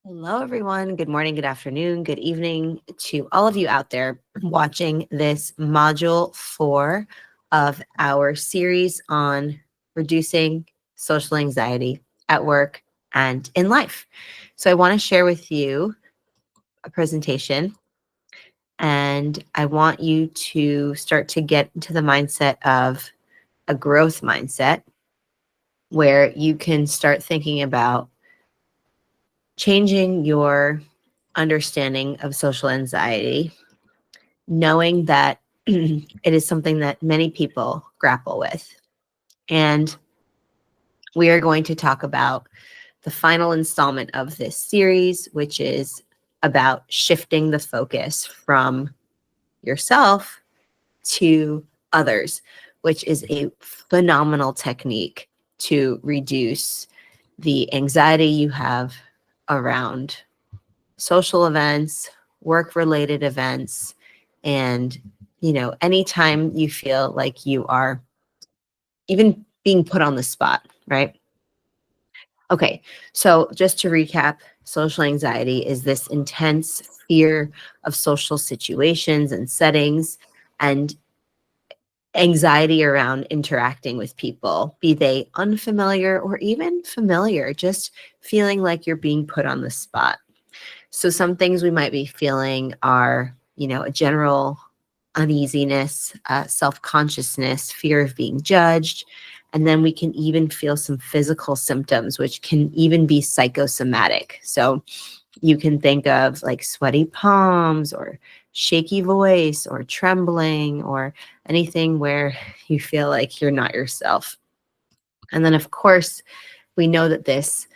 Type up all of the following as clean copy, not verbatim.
Hello, everyone. Good morning, good afternoon, good evening to all of you out there watching this module 4 of our series on reducing social anxiety at work and in life. So, I want to share with you a presentation, and I want you to start to get into the mindset of a growth mindset where you can start thinking about changing your understanding of social anxiety, knowing that it is something that many people grapple with. And we are going to talk about the final installment of this series, which is about shifting the focus from yourself to others, which is a phenomenal technique to reduce the anxiety you have around social events, work related events, and anytime you feel like you are even being put on the spot, right? Okay, so just to recap, social anxiety is this intense fear of social situations and settings, and anxiety around interacting with people, be they unfamiliar or even familiar, just feeling like you're being put on the spot. So some things we might be feeling are, a general uneasiness, self-consciousness, fear of being judged. And then we can even feel some physical symptoms, which can even be psychosomatic. So you can think of like sweaty palms or shaky voice or trembling or anything where you feel like you're not yourself. And then, of course, we know that this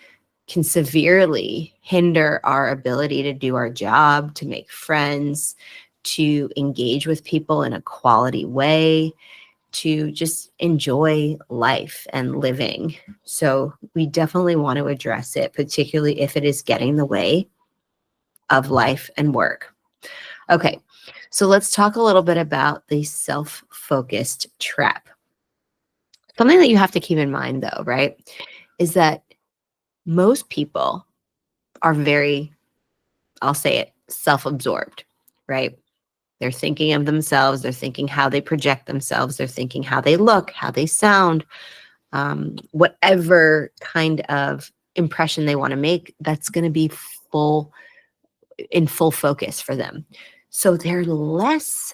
can severely hinder our ability to do our job, to make friends, to engage with people in a quality way, to just enjoy life and living. So we definitely want to address it, particularly if it is getting in the way of life and work. Okay, so let's talk a little bit about the self-focused trap. Something that you have to keep in mind, though, right, is that most people are very, I'll say it, self-absorbed, right? They're thinking of themselves. They're thinking how they project themselves. They're thinking how they look, how they sound, whatever kind of impression they want to make, that's going to be in full focus for them. So they're less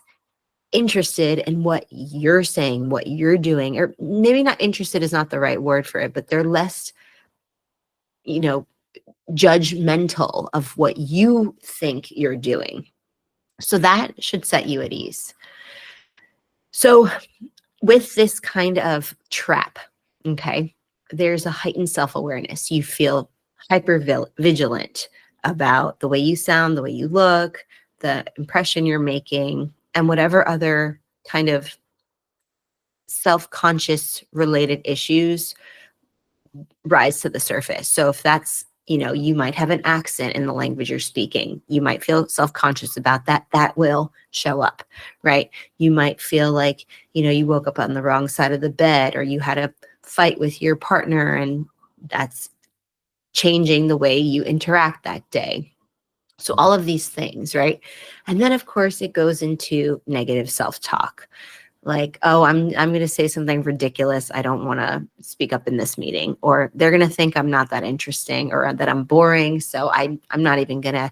interested in what you're saying, what you're doing, or maybe not interested is not the right word for it, but they're less, you know, judgmental of what you think you're doing. So that should set you at ease. So with this kind of trap, okay, there's a heightened self-awareness. You feel hyper vigilant about the way you sound, the way you look, the impression you're making, and whatever other kind of self-conscious related issues rise to the surface. So if that's, you might have an accent in the language you're speaking. You might feel self-conscious about that. That will show up, right? You might feel like, you woke up on the wrong side of the bed, or you had a fight with your partner, and that's changing the way you interact that day. So all of these things, right? And then of course it goes into negative self-talk. Like, oh, I'm going to say something ridiculous. I don't want to speak up in this meeting, or they're going to think I'm not that interesting, or that I'm boring. So I'm not even going to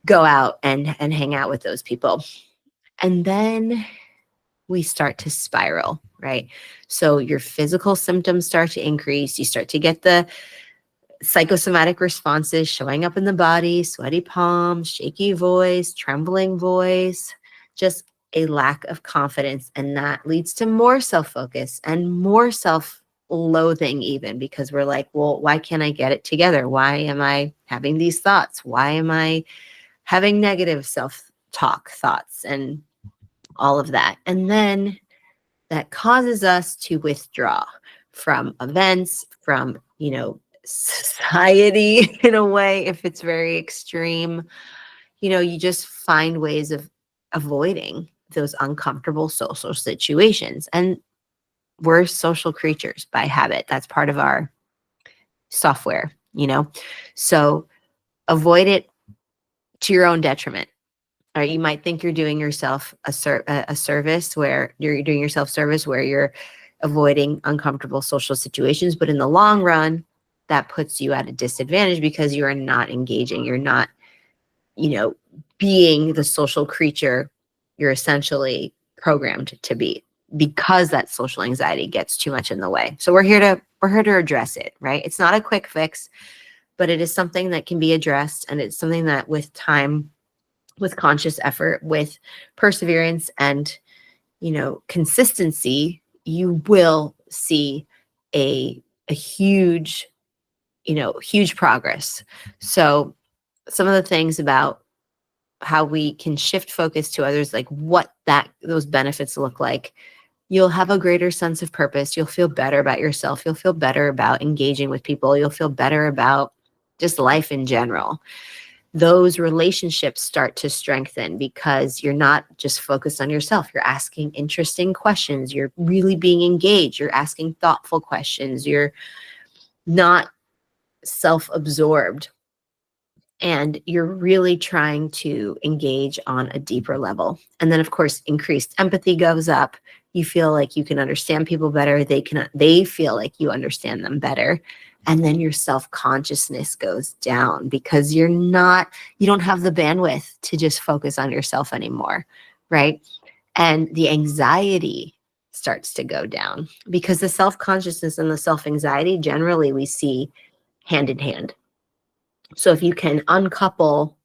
go out and hang out with those people. And then we start to spiral, right? So your physical symptoms start to increase. You start to get the psychosomatic responses showing up in the body, sweaty palms, shaky voice, trembling voice, just a lack of confidence. And that leads to more self-focus and more self-loathing, even, because we're like, well, why can't I get it together? Why am I having these thoughts? Why am I having negative self-talk thoughts and all of that? And then that causes us to withdraw from events, from, society in a way, if it's very extreme. You just find ways of avoiding those uncomfortable social situations. And we're social creatures by habit. That's part of our software. So avoid it to your own detriment. All right, you might think you're doing yourself a service where you're doing yourself service where you're avoiding uncomfortable social situations, but in the long run, that puts you at a disadvantage because you are not engaging. You're not, being the social creature you're essentially programmed to be, because that social anxiety gets too much in the way. So we're here to address it, right? It's not a quick fix, but it is something that can be addressed, and it's something that with time, with conscious effort, with perseverance and, consistency, you will see a huge, huge progress. So some of the things about how we can shift focus to others, like what those benefits look like, you'll have a greater sense of purpose. You'll feel better about yourself. You'll feel better about engaging with people. You'll feel better about just life in general. Those relationships start to strengthen because you're not just focused on yourself. You're asking interesting questions. You're really being engaged. You're asking thoughtful questions. You're not self-absorbed. And you're really trying to engage on a deeper level. And then, of course, increased empathy goes up. You feel like you can understand people better. They feel like you understand them better. And then your self-consciousness goes down because you don't have the bandwidth to just focus on yourself anymore, right? And the anxiety starts to go down because the self-consciousness and the self-anxiety generally we see hand in hand. So if you can uncouple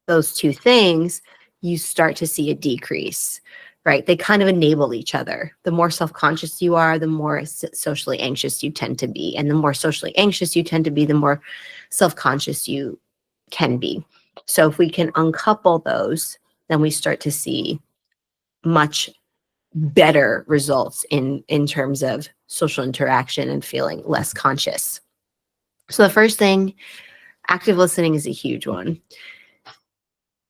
those two things, you start to see a decrease, right? They kind of enable each other. The more self-conscious you are, the more socially anxious you tend to be. And the more socially anxious you tend to be, the more self-conscious you can be. So if we can uncouple those, then we start to see much better results in terms of social interaction and feeling less conscious. So the first thing, active listening is a huge one.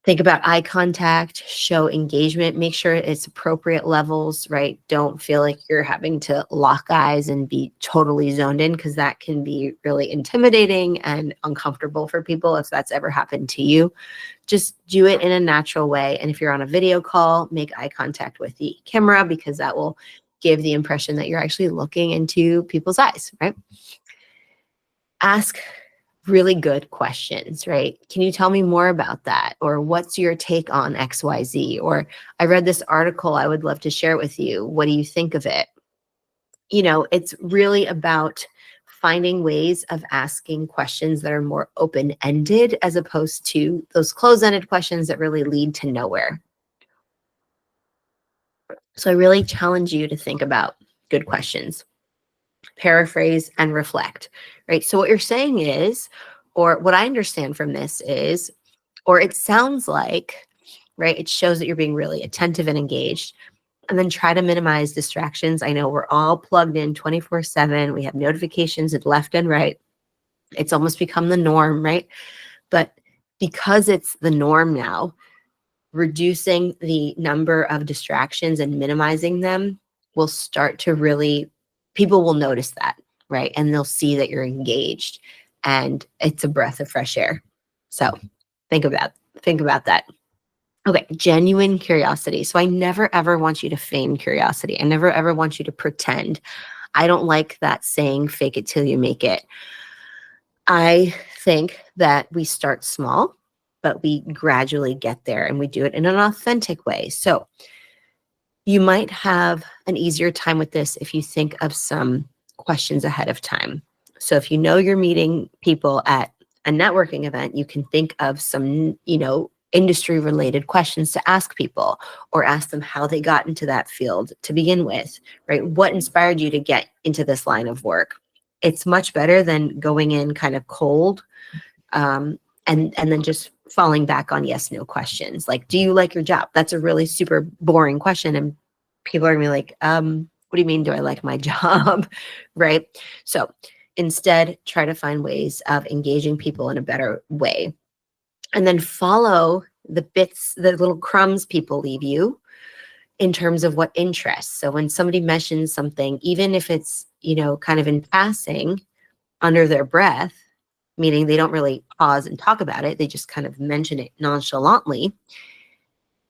Think about eye contact, show engagement, make sure it's appropriate levels, right? Don't feel like you're having to lock eyes and be totally zoned in, because that can be really intimidating and uncomfortable for people if that's ever happened to you. Just do it in a natural way. And if you're on a video call, make eye contact with the camera, because that will give the impression that you're actually looking into people's eyes, right? Ask really good questions, right? Can you tell me more about that? Or what's your take on XYZ? Or I read this article, I would love to share it with you. What do you think of it? It's really about finding ways of asking questions that are more open-ended as opposed to those closed-ended questions that really lead to nowhere. So I really challenge you to think about good questions. Paraphrase and reflect, right? So what you're saying is, or what I understand from this is, or it sounds like, right? It shows that you're being really attentive and engaged. And then try to minimize distractions. I know we're all plugged in 24/7. We have notifications at left and right. It's almost become the norm, right? But because it's the norm now, reducing the number of distractions and minimizing them will start to really, people will notice that, right? And they'll see that you're engaged, and it's a breath of fresh air. So think about that. Okay, genuine curiosity. So I never ever want you to feign curiosity. I never ever want you to pretend. I don't like that saying, fake it till you make it. I think that we start small, but we gradually get there, and we do it in an authentic way. So you might have an easier time with this if you think of some questions ahead of time. So if you know you're meeting people at a networking event, you can think of some, industry related questions to ask people, or ask them how they got into that field to begin with, right? What inspired you to get into this line of work? It's much better than going in kind of cold, and then just falling back on yes, no questions. Like, do you like your job? That's a really super boring question. And people are gonna be like, what do you mean, do I like my job? Right? So instead, try to find ways of engaging people in a better way. And then follow the bits, the little crumbs people leave you in terms of what interests. So when somebody mentions something, even if it's, kind of in passing under their breath, meaning they don't really pause and talk about it. They just kind of mention it nonchalantly.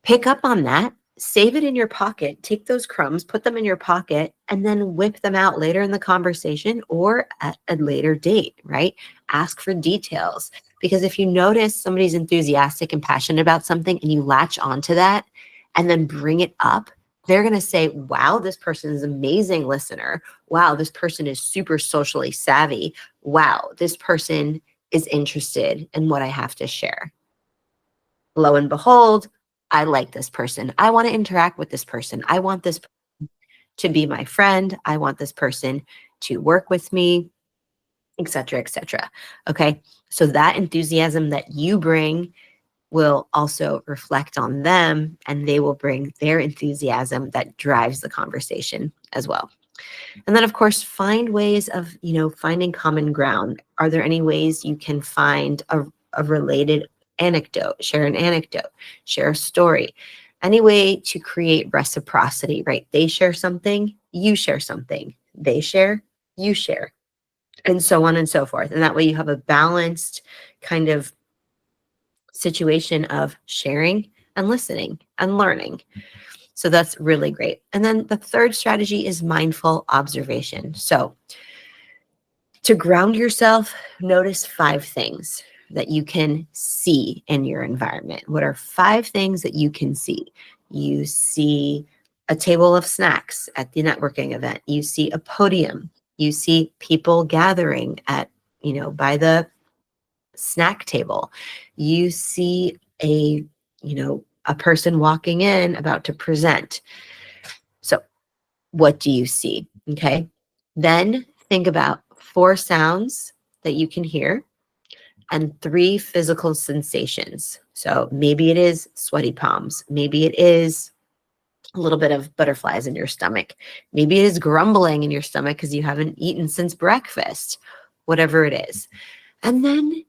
Pick up on that, save it in your pocket, take those crumbs, put them in your pocket, and then whip them out later in the conversation or at a later date, right? Ask for details. Because if you notice somebody's enthusiastic and passionate about something and you latch onto that and then bring it up, they're going to say, wow, this person is an amazing listener. Wow, this person is super socially savvy. Wow, this person is interested in what I have to share. Lo and behold, I like this person. I want to interact with this person. I want this to be my friend. I want this person to work with me, et cetera, et cetera. Okay. So that enthusiasm that you bring will also reflect on them, and they will bring their enthusiasm that drives the conversation as well. And then, of course, find ways of, finding common ground. Are there any ways you can find a related anecdote, share an anecdote, share a story, any way to create reciprocity, right? They share something, you share something, they share, you share, and so on and so forth. And that way you have a balanced kind of situation of sharing and listening and learning. So that's really great. And then the third strategy is mindful observation. So to ground yourself, notice 5 things that you can see in your environment. What are 5 things that you can see? You see a table of snacks at the networking event. You see a podium. You see people gathering at, by the snack table. You see a person walking in about to present. So what do you see? Okay. Then think about 4 sounds that you can hear and 3 physical sensations. So maybe it is sweaty palms. Maybe it is a little bit of butterflies in your stomach. Maybe it is grumbling in your stomach because you haven't eaten since breakfast, whatever it is. And then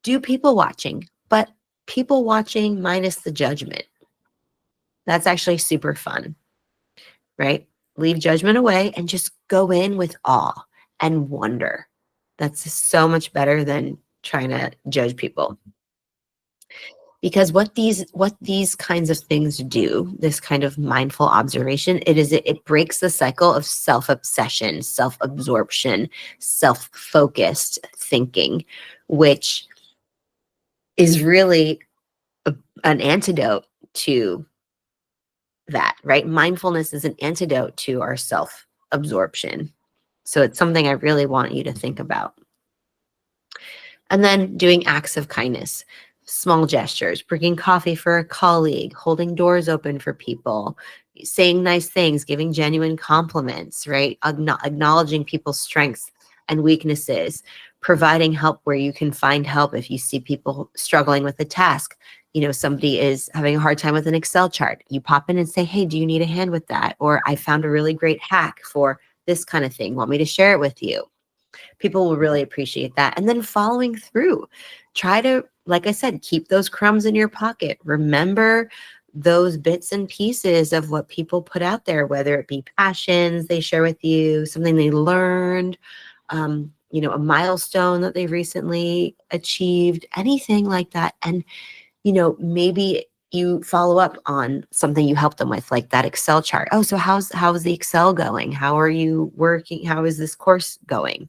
do people watching, but people watching minus the judgment. That's actually super fun, right? Leave judgment away and just go in with awe and wonder. That's so much better than trying to judge people. Because what these kinds of things do, this kind of mindful observation, it breaks the cycle of self-obsession, self-absorption, self-focused thinking, which is really an antidote to that, right? Mindfulness is an antidote to our self-absorption. So it's something I really want you to think about. And then doing acts of kindness, small gestures, bringing coffee for a colleague, holding doors open for people, saying nice things, giving genuine compliments, right? Acknowledging people's strengths and weaknesses, providing help where you can find help if you see people struggling with a task. Somebody is having a hard time with an Excel chart. You pop in and say, hey, do you need a hand with that? Or I found a really great hack for this kind of thing. Want me to share it with you? People will really appreciate that. And then following through, try to, like I said, keep those crumbs in your pocket. Remember those bits and pieces of what people put out there, whether it be passions they share with you, something they learned, a milestone that they recently achieved, anything like that. And, maybe you follow up on something you helped them with, like that Excel chart. Oh, so how's the Excel going? How are you working? How is this course going?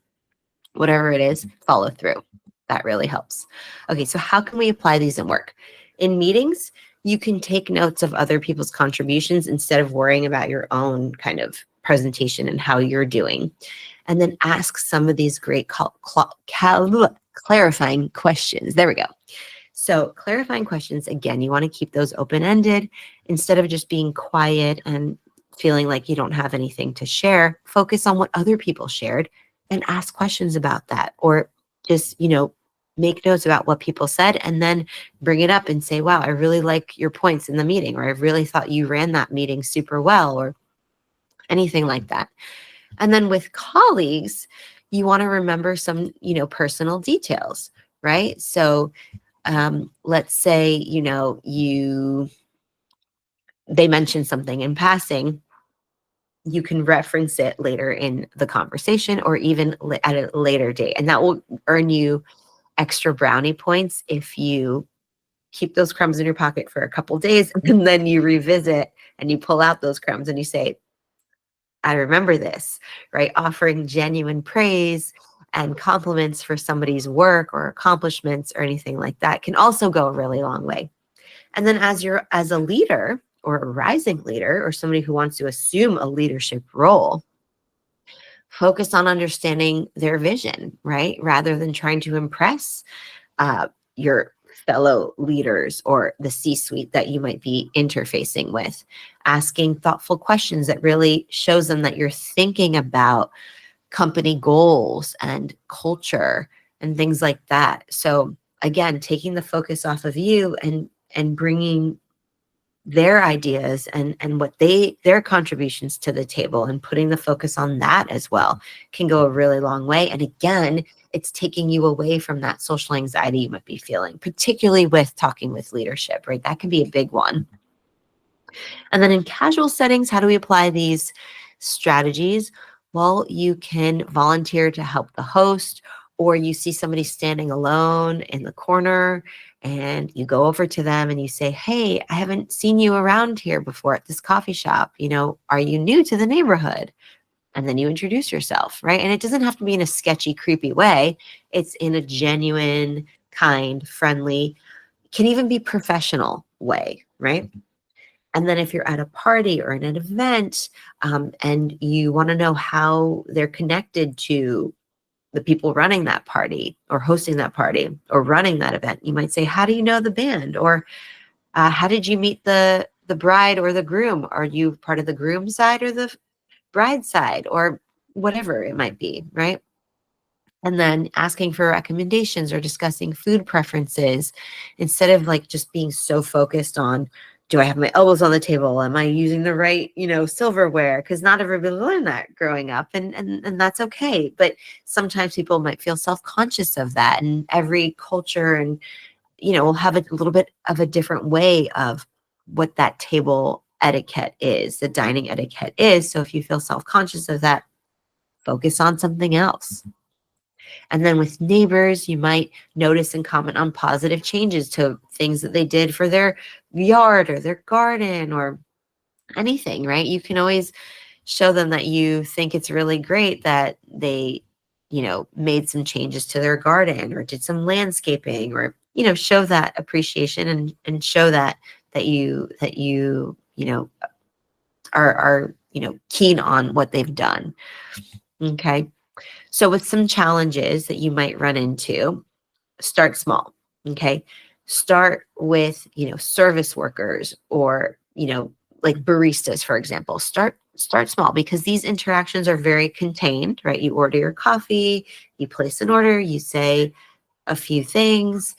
Whatever it is, follow through. That really helps. Okay, so how can we apply these in work? In meetings, you can take notes of other people's contributions instead of worrying about your own kind of presentation and how you're doing. And then ask some of these great clarifying questions. There we go. So clarifying questions, again, you want to keep those open-ended instead of just being quiet and feeling like you don't have anything to share. Focus on what other people shared and ask questions about that, or just, make notes about what people said and then bring it up and say, wow, I really like your points in the meeting, or I really thought you ran that meeting super well, or anything like that. And then with colleagues, you want to remember some, personal details, right? So let's say, they mentioned something in passing, you can reference it later in the conversation or even at a later date. And that will earn you extra brownie points if you keep those crumbs in your pocket for a couple days and then you revisit and you pull out those crumbs and you say, I remember this, right? Offering genuine praise and compliments for somebody's work or accomplishments or anything like that can also go a really long way. And then as a leader or a rising leader or somebody who wants to assume a leadership role, focus on understanding their vision, right? Rather than trying to impress your fellow leaders or the C-suite that you might be interfacing with. Asking thoughtful questions that really shows them that you're thinking about company goals and culture and things like that. So again, taking the focus off of you and bringing their ideas and what their contributions to the table and putting the focus on that as well can go a really long way. And again, it's taking you away from that social anxiety you might be feeling, particularly with talking with leadership, right? That can be a big one. And then in casual settings, how do we apply these strategies? Well, you can volunteer to help the host, or you see somebody standing alone in the corner and you go over to them and you say, hey, I haven't seen you around here before at this coffee shop. Are you new to the neighborhood? And then you introduce yourself, right? And it doesn't have to be in a sketchy, creepy way. It's in a genuine, kind, friendly, can even be professional way, right? And then if you're at a party or in an event and you want to know how they're connected to the people running that party or hosting that party or running that event, you might say, how do you know the band? Or how did you meet the bride or the groom? Are you part of the groom side or the bride side or whatever it might be, right? And then asking for recommendations or discussing food preferences instead of like just being so focused on, do I have my elbows on the table? Am I using the right, silverware? Because not everybody learned that growing up, and that's okay. But sometimes people might feel self-conscious of that, and every culture and will have a little bit of a different way of what that table etiquette is, the dining etiquette is. So if you feel self-conscious of that, focus on something else. And then with neighbors, you might notice and comment on positive changes to things that they did for their yard or their garden or anything, right? You can always show them that you think it's really great that they, made some changes to their garden or did some landscaping or, show that appreciation and show that you are keen on what they've done. Okay. So with some challenges that you might run into, start small. Okay. Start with, service workers or, like baristas, for example. Start small because these interactions are very contained, right? You order your coffee, you place an order, you say a few things,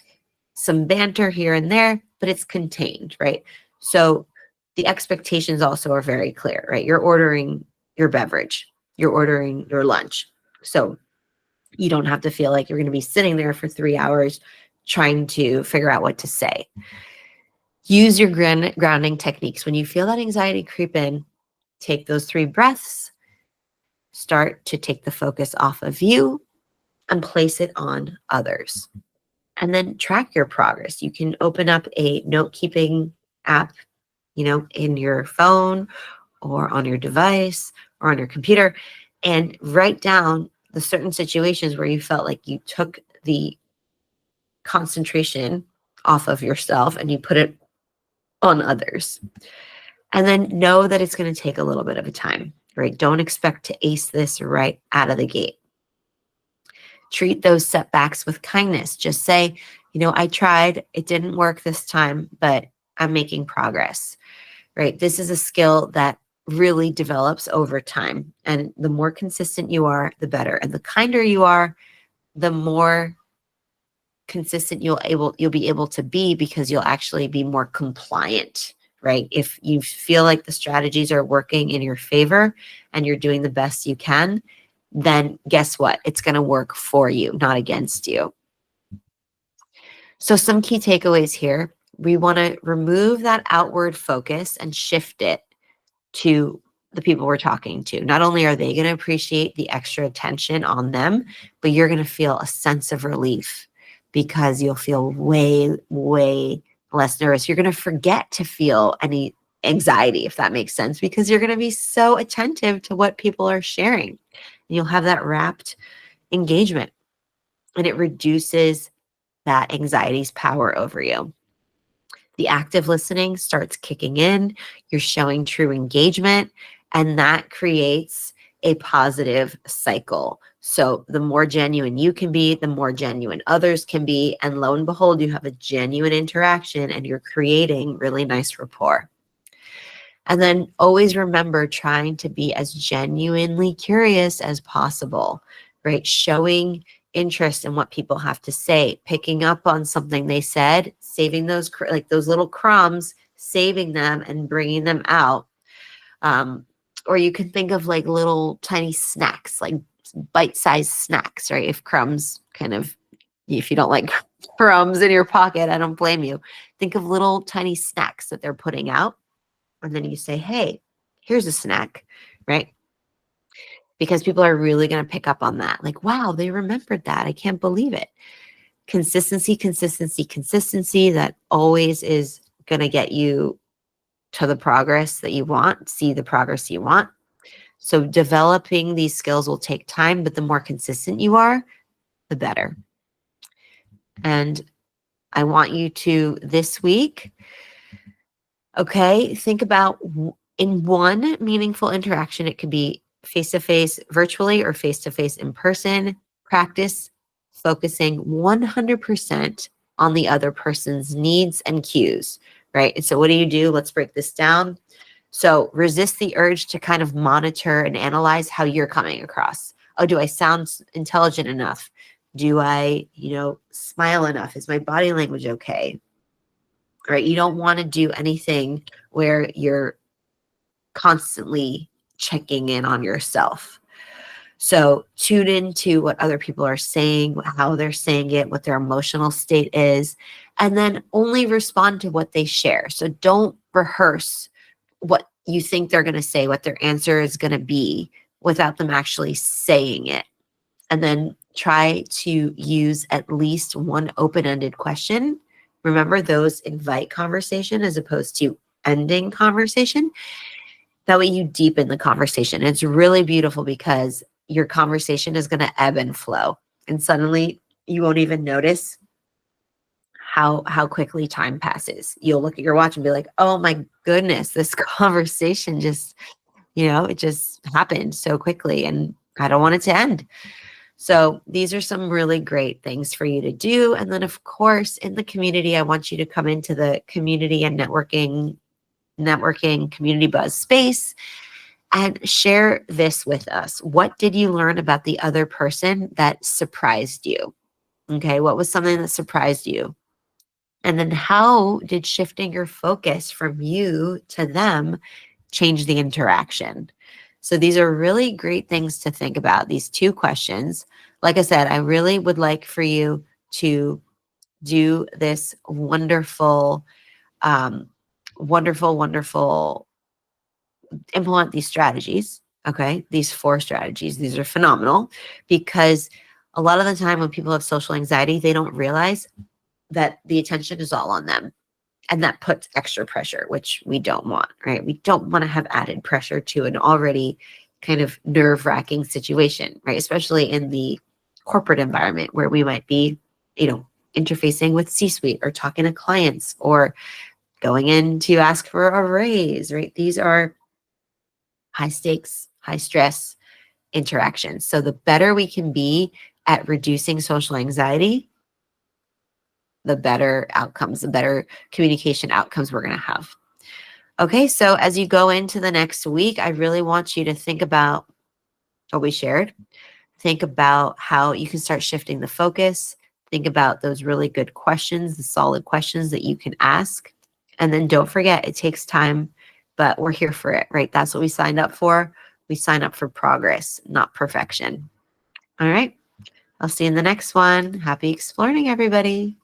some banter here and there, but it's contained, right? So the expectations also are very clear, right? You're ordering your beverage, you're ordering your lunch. So you don't have to feel like you're going to be sitting there for 3 hours trying to figure out what to say. Use your grounding techniques. When you feel that anxiety creep in, take those 3 breaths, start to take the focus off of you and place it on others. And then track your progress. You can open up a note-keeping app, in your phone or on your device or on your computer and write down the certain situations where you felt like you took the concentration off of yourself and you put it on others. And then know that it's going to take a little bit of a time, right? Don't expect to ace this right out of the gate. Treat those setbacks with kindness. Just say, I tried, it didn't work this time, but I'm making progress, right? This is a skill that really develops over time. And the more consistent you are, the better. And the kinder you are, the more consistent you'll be able to be because you'll actually be more compliant, right? If you feel like the strategies are working in your favor and you're doing the best you can, then guess what? It's going to work for you, not against you. So some key takeaways here. We want to remove that outward focus and shift it to the people we're talking to. Not only are they going to appreciate the extra attention on them, but you're going to feel a sense of relief because you'll feel way, way less nervous. You're going to forget to feel any anxiety, if that makes sense, because you're going to be so attentive to what people are sharing. And you'll have that rapt engagement, and it reduces that anxiety's power over you. The active listening starts kicking in. You're showing true engagement, and that creates a positive cycle. So the more genuine you can be, the more genuine others can be. And lo and behold, you have a genuine interaction and you're creating really nice rapport. And then always remember trying to be as genuinely curious as possible, right? Showing interest in what people have to say, picking up on something they said, saving those like those little crumbs, saving them and bringing them out. Or you can think of like little tiny snacks, like bite-sized snacks, right? If crumbs if you don't like crumbs in your pocket, I don't blame you. Think of little tiny snacks that they're putting out. And then you say, hey, here's a snack, right? Because people are really going to pick up on that. Like, wow, they remembered that. I can't believe it. Consistency, consistency, consistency. That always is going to get you to the progress that you want, see the progress you want. So developing these skills will take time, but the more consistent you are, the better. And I want you to this week, okay, think about in one meaningful interaction. It could be face-to-face virtually or face-to-face in person. Practice focusing 100% on the other person's needs and cues, right? And so what do? Let's break this down. So resist the urge to kind of monitor and analyze how you're coming across. Oh, do I sound intelligent enough? Do I, smile enough? Is my body language okay? Right? You don't want to do anything where you're constantly checking in on yourself. So tune into what other people are saying, how they're saying it, what their emotional state is, and then only respond to what they share. So don't rehearse what you think they're going to say, what their answer is going to be without them actually saying it. And then try to use at least one open-ended question. Remember, those invite conversation as opposed to ending conversation. That way you deepen the conversation. It's really beautiful because your conversation is going to ebb and flow. And suddenly you won't even notice how quickly time passes. You'll look at your watch and be like, oh my goodness, this conversation just, it just happened so quickly and I don't want it to end. So these are some really great things for you to do. And then of course, in the community, I want you to come into the community and networking community buzz space and share this with us. What did you learn about the other person that surprised you? Okay. What was something that surprised you? And then how did shifting your focus from you to them change the interaction? So these are really great things to think about, these two questions. Like I said, I really would like for you to do this wonderful, implement these strategies, okay? These 4 strategies, these are phenomenal because a lot of the time when people have social anxiety, they don't realize that the attention is all on them. And that puts extra pressure, which we don't want, right? We don't want to have added pressure to an already kind of nerve-wracking situation, right? Especially in the corporate environment where we might be, interfacing with C-suite or talking to clients or going in to ask for a raise, right? These are high stakes, high stress interactions. So the better we can be at reducing social anxiety, the better outcomes, the better communication outcomes we're going to have. Okay, so as you go into the next week, I really want you to think about what we shared. Think about how you can start shifting the focus. Think about those really good questions, the solid questions that you can ask. And then don't forget, it takes time, but we're here for it, right? That's what we signed up for. We sign up for progress, not perfection. All right, I'll see you in the next one. Happy exploring, everybody.